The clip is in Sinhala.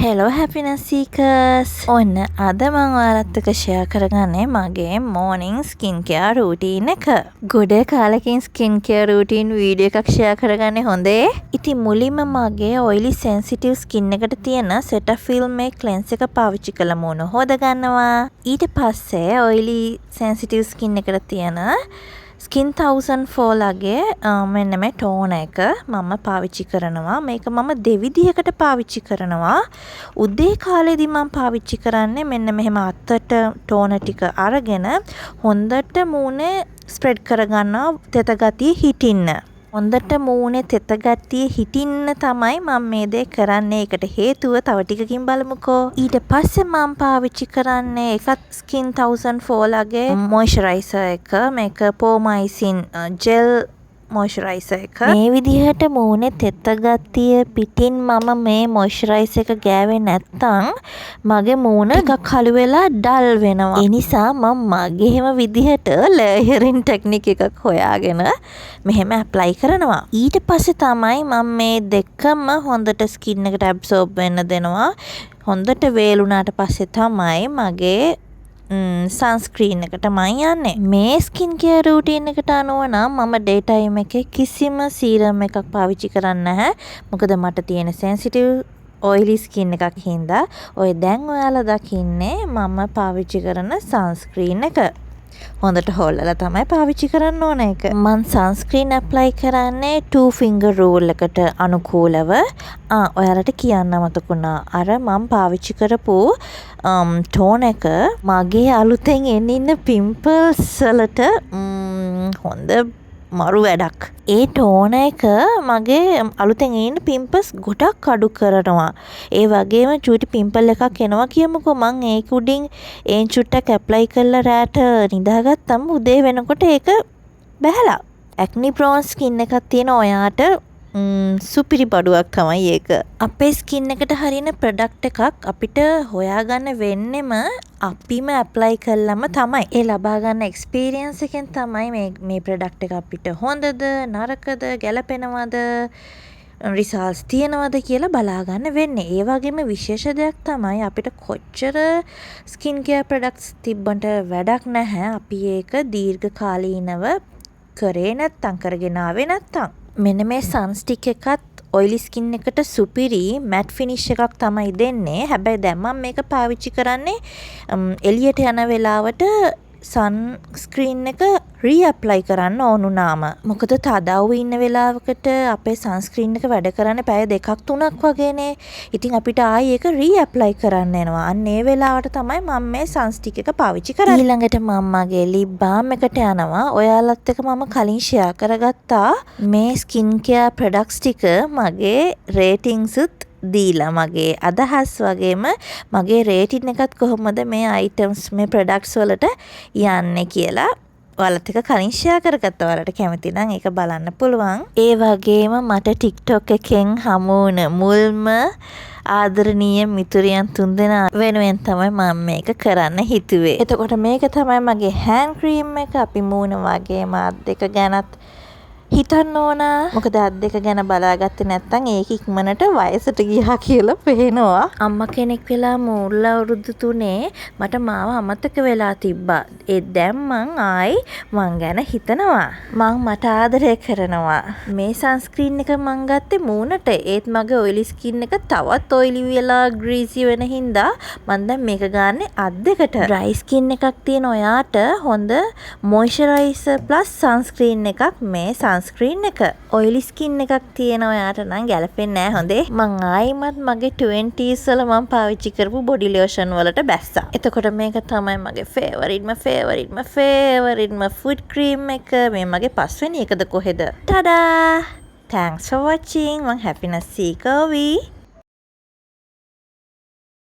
Hello happiness seekers. ඔන්න අද මම ඔයාලත් එක්ක share කරගන්නේ මගේ morning skincare routine එක. ගොඩ කාලෙකින් skincare routine video එකක් share කරගන්නේ හොඳේ. ඉතින් මුලින්ම මගේ oily sensitive skin එකට තියෙන Cetaphil මේ cleanse එක පාවිච්චි කළ මූණ හොද ගන්නවා. ඊට පස්සේ oily sensitive skin එකට තියෙන Skin 1004 ලගේ මෙන්න මේ ටෝනර් එක මම පාවිච්චි කරනවා. මේක මම දෙවිදිහකට පාවිච්චි කරනවා. උදේ කාලේදී මම පාවිච්චි කරන්නේ මෙන්න මෙහෙම අතට ටෝනර් ටික අරගෙන හොඳට මූණේ ස්ප්‍රෙඩ් කරගන්නවා තෙත ගතිය හිටින්න. හොඳට මූණේ තෙත ගතිය හිටින්න තමයි මම මේ දේ කරන්නේ. ඒකට හේතුව තව ටිකකින් බලමුකෝ. ඊට පස්සේ මම පාවිච්චි කරන්නේ එකත් Skin 1004 ලගේ මොයිස්චරයිසර් එක. මේක Pormycin gel මොයිස්චරයිසර් එක. මේ විදිහට මූණේ තෙත ගතිය පිටින් මම මේ මොයිස්චරයිසර් එක ගෑවේ නැත්තම් මගේ මූණ ටිකක් කළු වෙලා ඩල් වෙනවා. ඒ නිසා මම මගේම විදිහට ලේයරින් ටෙක්නික් එකක් හොයාගෙන මෙහෙම ඇප්ලයි කරනවා. ඊට පස්සේ තමයි මම මේ දෙකම හොඳට ස්කින් එකට ඇබ්සෝබ් වෙන්න දෙනවා. හොඳට වේලුණාට පස්සේ තමයි මගේ සන්ස්ක්‍රීන් එකට මම යන්නේ. මේ ස්කින් කෙයාර් රූටින් එකට අනුව නම් මම ඩේ ටයිම් එකේ කිසිම සීරම් එකක් පාවිච්චි කරන්නේ නැහැ. මොකද මට තියෙන සෙන්සිටිව් ඔයිලි ස්කින් එකක් හින්දා ඔය දැන් ඔයාලා දකින්නේ මම පාවිච්චි කරන සන්ස්ක්‍රීන් එක. හොඳට හොල්ලලා තමයි පාවිච්චි කරන්න ඕන එක. මම සන්ස්ක්‍රීන් ඇප්ලයි කරන්නේ 2 finger rule එකට අනුකූලව. ඔයාලට කියන්න මතකුණා. අර මම පාවිච්චි කරපු ටෝන් එක මගේ අලුතෙන් එන්න පිම්පල්ස් වලට හොඳ මරු වැඩක්. ඒ ටෝන එක මගේ අලුතෙන් එන පිම්පල්ස් ගොඩක් අඩු කරනවා. ඒ වගේම චූටි පිම්පල් එකක් එනවා කියමුකෝ. මං ඒක උඩින් ඒන් චුට්ටක් ඇප්ලයි කරලා රැට නිදාගත්තම උදේ වෙනකොට ඒක බැහැලා. ඇක්නි ප්‍රෝන් ස්කින් එකක් තියෙන ඔයාට සුපිරි බඩුවක් තමයි ඒක. අපේ ස්කින් එකට හරියන ප්‍රොඩක්ට් එකක් අපිට හොයාගන්න වෙන්නෙම අපිම ඇප්ලයි කළාම තමයි. ඒ ලබා ගන්න එක්ස්පීරියන්ස් එකෙන් තමයි මේ ප්‍රොඩක්ට් එක අපිට හොඳද නරකද ගැලපෙනවද රිසල්ට්ස් තියනවද කියලා බලා ගන්න වෙන්නේ. ඒ වගේම විශේෂ දෙයක් තමයි අපිට කොච්චර ස්කින් කෙයාර් ප්‍රොඩක්ට්ස් තිබ්බන්ට වැඩක් නැහැ. අපි ඒක දීර්ඝ කාලීනව කරේ නැත්තම් කරගෙන ආවේ නැත්තම්. මෙන්න මේ සන්ස්ටික් එකත් ඔයිලි ස්කින් එකට සුපිරි මැට් ෆිනිෂ් එකක් තමයි දෙන්නේ. හැබැයි දැන් මම මේක පාවිච්චි කරන්නේ එළියට යන වෙලාවට සන්ස්ක්‍රීන් එක රීඇප්ලයි කරන්න ඕනුනාම. මොකද තදව්ව ඉන්න වෙලාවකට අපේ සන්ස්ක්‍රීන් එක වැඩ කරන්නේ පැය 2-3ක් වගේනේ. ඉතින් අපිට ආයි ඒක රීඇප්ලයි කරන්න එනවා. අන්න ඒ වෙලාවට තමයි මම මේ සන්ස්ටික් එක පාවිච්චි කරන්නේ. ඊළඟට මම මගේ ලිප් බාම් එකට යනවා. ඔයාලත් එක්ක මම කලින් ෂෙයා කරගත්තා මේ ස්කින් කෙයාර් ප්‍රොඩක්ට්ස් ටික මගේ රේටින්ග්ස් උත් දීලා මගේ අදහස් වගේම මගේ රේටින් එකත් කොහොමද මේ අයිටම්ස් මේ ප්‍රොඩක්ට්ස් වලට යන්නේ කියලා ඔයාලත් එක්ක කලින් ෂෙයා කරගත්තා. ඔයාලට කැමති නම් ඒක බලන්න පුළුවන්. ඒ වගේම මට TikTok එකෙන් හමු වුණ මුල්ම ආදරණීය මිතුරියන් 3 දෙනා වෙනුවෙන් තමයි මම මේක කරන්න හිතුවේ. එතකොට මේක තමයි මගේ hand cream එක. අපි මූණ වගේම අත් දෙක ගැනත් හිතන්න ඕන. මොකද අත් දෙක ගැන බලාගත්තේ නැත්නම් ඒක ඉක්මනට වයසට ගියා කියලා පේනවා. අම්මා කෙනෙක් වෙලා මුල් අවුරුදු 3 මට මාව අමතක වෙලා තිබ්බා. ඒ දැන් මං ගැන හිතනවා. මට ආදරය කරනවා. මේ සන්ස්ක්‍රීන් එක මං ගත්තේ මූණට. ඒත් මගේ ඔයිලි ස්කින් එක තවත් ඔයිලි වෙලා ග්‍රීසි වෙන හින්දා මං දැන් මේක ගන්නෙ අත් දෙකට. ඩ්‍රයි ස්කින් එකක් තියෙන ඔයාට හොඳ මොයිස්චරයිසර් ප්ලස් සන්ස්ක්‍රීන් එකක් මේ ස්ක්‍රීන් එක. ඔයිලි ස්කින් එකක් තියෙන ඔයාට නම් ගැලපෙන්නේ නැහැ හොඳේ. මං ආයිමත් මගේ 20s වල මම පාවිච්චි කරපු බොඩි ලෝෂන් වලට බැස්සා. එතකොට මේක තමයි මගේ ෆේවරිට්ම ෆුඩ් ක්‍රීම් එක. මේ මගේ 5 වෙනි එකද කොහෙද? ටඩා! Thanks for watching. මං happiness seeker.